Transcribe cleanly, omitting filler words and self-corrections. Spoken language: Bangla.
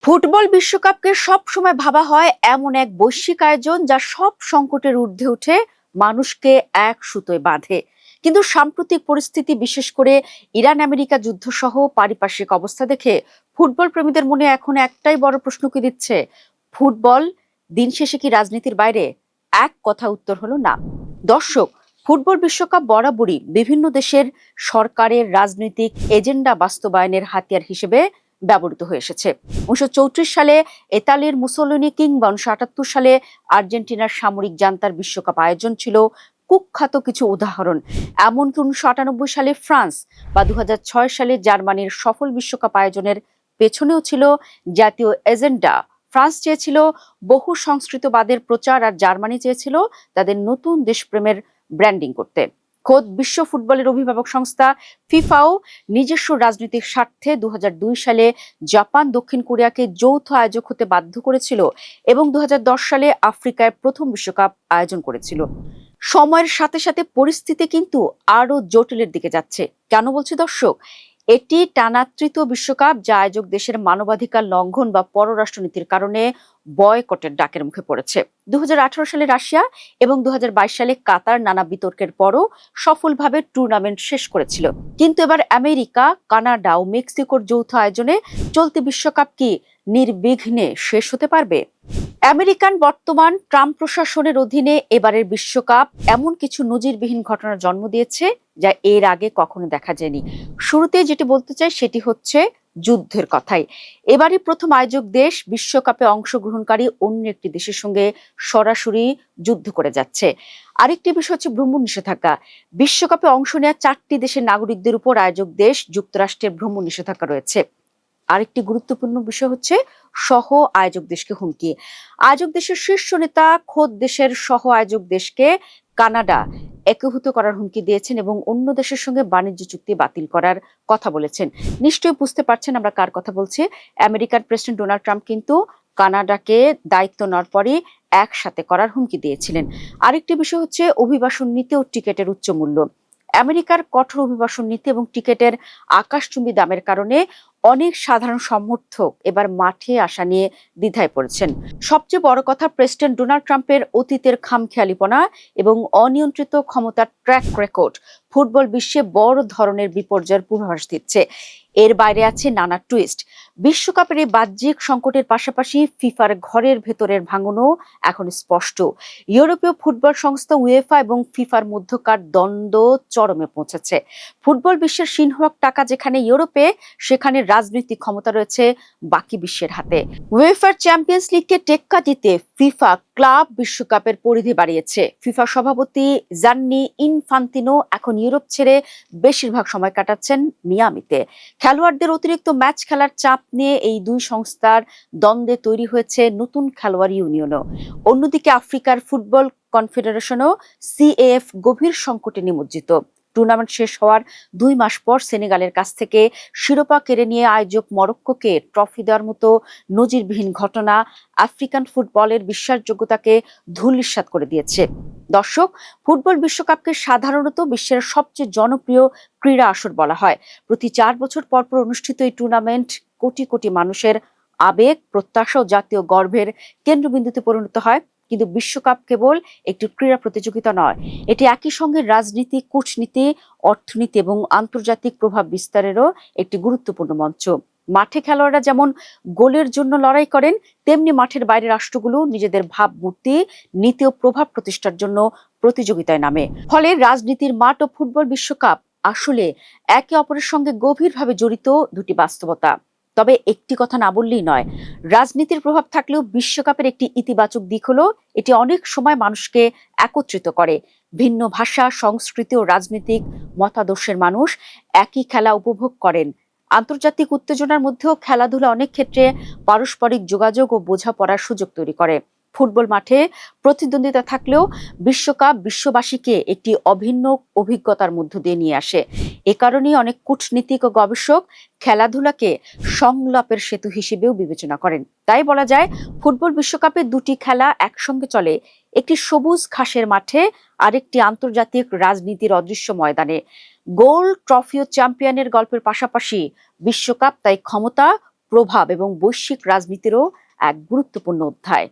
ফুটবল বিশ্বকাপকে সব সময় ভাবা হয় এমন এক বৈশ্বিক আয়োজন যা সব সংকটের ঊর্ধ্বে উঠে মানুষকে এক সুতোয় বাঁধে। কিন্তু সাম্প্রতিক পরিস্থিতি, বিশেষ করে ইরান আমেরিকা যুদ্ধ সহ পারিপার্শ্বিক অবস্থা দেখে ফুটবল প্রেমীদের মনে এখন একটাই বড় প্রশ্ন কি দিচ্ছে, ফুটবল দিন শেষে কি রাজনীতির বাইরে? এক কথা উত্তর হলো না। দর্শক, ফুটবল বিশ্বকাপ বরাবরই বিভিন্ন দেশের সরকারের রাজনৈতিক এজেন্ডা বাস্তবায়নের হাতিয়ার হিসেবে ব্যবহৃত হয়ে এসেছে। 1934 সালে ইতালির মুসোলিনি কিংবা 1978 সালে আর্জেন্টিনার সামরিক জান্তার বিশ্বকাপ আয়োজন ছিল কুখ্যাত কিছু উদাহরণ। এমনকি 1998 সালে ফ্রান্স বা 2006 সালে জার্মানির সফল বিশ্বকাপ আয়োজনের পেছনেও ছিল জাতীয় এজেন্ডা। ফ্রান্স চেয়েছিল বহু সংস্কৃতবাদের প্রচার, আর জার্মানি চেয়েছিল তাদের নতুন দেশপ্রেমের ব্র্যান্ডিং করতে। খোদ বিশ্ব ফুটবলের অভিভাবক সংস্থা ফিফাও নিজস্ব রাজনৈতিক স্বার্থে 2002 সালে জাপান দক্ষিণ কোরিয়াকে যৌথ আয়োজক হতে বাধ্য করেছিল এবং 2010 সালে আফ্রিকায় প্রথম বিশ্বকাপ আয়োজন করেছিল। সময়ের সাথে সাথে পরিস্থিতি কিন্তু আরো জটিলের দিকে যাচ্ছে। কেন বলছি দর্শক? এটি টানা তৃতীয় বিশ্বকাপ যা আয়োজক দেশের মানবাধিকার লঙ্ঘন বা পররাষ্ট্রনীতির কারণে বয়কটের ডাকের মুখে পড়েছে। 2018 সালে রাশিয়া এবং 2022 সালে কাতার নানা বিতর্কের পরও সফলভাবে টুর্নামেন্ট শেষ করেছিল। কিন্তু এবার আমেরিকা, কানাডা ও মেক্সিকোর যৌথ আয়োজনে চলতি বিশ্বকাপ কি নির্বিঘ্নে শেষ হতে পারবে? আমেরিকান বর্তমান ট্রাম্প প্রশাসনের অধীনে এবারের বিশ্বকাপ এমন কিছু নজিরবিহীন ঘটনার জন্ম দিয়েছে যা এর আগে কখনো দেখা যায়নি। শুরুতে যেটি বলতে চাই সেটি হচ্ছে যুদ্ধের কথাই। এবারই প্রথম আয়োজক দেশ বিশ্বকাপে অংশগ্রহণকারী অন্য একটি দেশের সঙ্গে সরাসরি যুদ্ধ করে যাচ্ছে। আরেকটি বিষয় হচ্ছে ভ্রমণ নিষেধাজ্ঞা। বিশ্বকাপে অংশ নেওয়া 4টি দেশের নাগরিকদের উপর আয়োজক দেশ যুক্তরাষ্ট্রের ভ্রমণ নিষেধাজ্ঞা রয়েছে। আরেকটি গুরুত্বপূর্ণ বিষয় হচ্ছে সহ আয়োজক দেশকে হুমকি। আয়োজক দেশের শীর্ষ নেতা খোদ দেশের সহ আয়োজক দেশকে কানাডা একীভূত করার হুমকি দিয়েছেন এবং অন্য দেশের সঙ্গে বাণিজ্য চুক্তি বাতিল করার কথা বলেছেন। নিশ্চয়ই বুঝতে পারছেন আমরা কার কথা বলছি। আমেরিকার প্রেসিডেন্ট ডোনাল্ড ট্রাম্প কিন্তু কানাডাকে দায়িত্ব নেওয়ার পরই একসাথে করার হুমকি দিয়েছিলেন। আরেকটি বিষয় হচ্ছে অভিবাসন নীতি ও টিকিটের উচ্চ মূল্য। আমেরিকার কঠোর অভিবাসন নীতি এবং টিকিটের আকাশচুম্বী দামের কারণে অনেক সাধারণ সমর্থক এবার মাঠে আসা নিয়ে দ্বিধায় পড়েছেন। সবচেয়ে বড় কথা, প্রেসিডেন্ট ডোনাল্ড ট্রাম্পের অতীতের খামখেয়ালিপনা এবং অনিয়ন্ত্রিত ক্ষমতার ট্র্যাক রেকর্ড ফুটবল বিশ্বে বড় ধরনের বিপর্যয়ের পূর্বাভাস দিচ্ছে। এর বাইরে আছে নানা টুইস্ট। বিশ্বকাপের এই বাহ্যিক সংকটের পাশাপাশি ফিফার ঘরের ভেতরের ভাঙনও এখন স্পষ্ট। ইউরোপীয় ফুটবল সংস্থা উয়েফা এবং ফিফার মধ্যকার দ্বন্দ্ব চরমে পৌঁছেছে। ফুটবল বিশ্বের সিংহভাগ টাকা যেখানে ইউরোপে, সেখানে রাজনৈতিক ক্ষমতা রয়েছে বাকি বিশ্বের হাতে। উয়েফার চ্যাম্পিয়ন্স লিগকে টেক্কা দিতে ফিফা ক্লাব বিশ্বকাপের পরিধি বাড়িয়েছে। ফিফা সভাপতি জান্নি ইনফান্তিনো এখন ইউরোপ ছেড়ে বেশিরভাগ সময় কাটাচ্ছেন মিয়ামিতে। খেলোয়াড়দের অতিরিক্ত ম্যাচ খেলার চাপ নিয়ে এই দুই সংস্থার দ্বন্দ্বে তৈরি হয়েছে নতুন খেলোয়াড় ইউনিয়নও। অন্যদিকে আফ্রিকার ফুটবল কনফেডারেশনও সিএএফ গভীর সংকটে নিমজ্জিত। টুর্নামেন্ট শেষ হওয়ার 2 মাস পর সেনেগালের কাছ থেকে শিরোপা কেড়ে নিয়ে আয়োজক মরক্কোকে ট্রফি দেওয়ার মতো নজিরবিহীন ঘটনা আফ্রিকান ফুটবলের বিশ্বাসযোগ্যতাকে ধূলিসাৎ করে দিয়েছে। দর্শক, ফুটবল বিশ্বকাপকে সাধারণত বিশ্বের সবচেয়ে জনপ্রিয় ক্রীড়া আসর বলা হয়। প্রতি 4 বছর পর পর অনুষ্ঠিত এই টুর্নামেন্ট কোটি কোটি মানুষের আবেগ, প্রত্যাশা ও জাতীয় গর্বের কেন্দ্রবিন্দুতে পরিণত হয়। কিন্তু বিশ্বকাপ কেবল একটি ক্রীড়া প্রতিযোগিতা নয়, এটি একই সঙ্গে রাজনীতি, কূটনীতি, অর্থনীতি এবং আন্তর্জাতিক প্রভাব বিস্তারেরও একটি গুরুত্বপূর্ণ মঞ্চ। মাঠে খেলোয়াড়রা যেমন গোলের জন্য লড়াই করেন, তেমনি মাঠের বাইরে রাষ্ট্রগুলো নিজেদের ভাবমূর্তি, নীতি ও প্রভাব প্রতিষ্ঠার জন্য প্রতিযোগিতায় নামে। ফলে রাজনীতির মাঠ ও ফুটবল বিশ্বকাপ আসলে একে অপরের সঙ্গে গভীরভাবে জড়িত দুটি বাস্তবতা। তবে একটি কথা না বললেই নয়, রাজনীতির প্রভাব থাকলেও বিশ্বকাপের একটি ইতিবাচক দিক হলো এটি অনেক সময় মানুষকে একত্রিত করে। ভিন্ন ভাষা, সংস্কৃতি ও রাজনৈতিক মতাদর্শের মানুষ একই খেলা উপভোগ করেন। আন্তর্জাতিক উত্তেজনার মধ্যেও খেলাধুলা অনেক ক্ষেত্রে পারস্পরিক যোগাযোগ ও বোঝাপড়ার সুযোগ তৈরি করে। ফুটবল মাঠে প্রতিদ্বন্দ্বিতা থাকলেও বিশ্বকাপ বিশ্ববাসীকে একটি অভিন্ন অভিজ্ঞতার মধ্য দিয়ে নিয়ে আসে। এ কারণেই অনেক কূটনীতিক ও গবেষক খেলাধুলাকে সংলাপের সেতু হিসেবেও বিবেচনা করেন। তাই বলা যায়, ফুটবল বিশ্বকাপে দুটি খেলা একসঙ্গে চলে, একটি সবুজ ঘাসের মাঠে, আরেকটি আন্তর্জাতিক রাজনীতির অদৃশ্য ময়দানে। গোল, ট্রফি ও চ্যাম্পিয়নের গল্পের পাশাপাশি বিশ্বকাপ তাই ক্ষমতা, প্রভাব এবং বৈশ্বিক রাজনীতিরও এক গুরুত্বপূর্ণ অধ্যায়।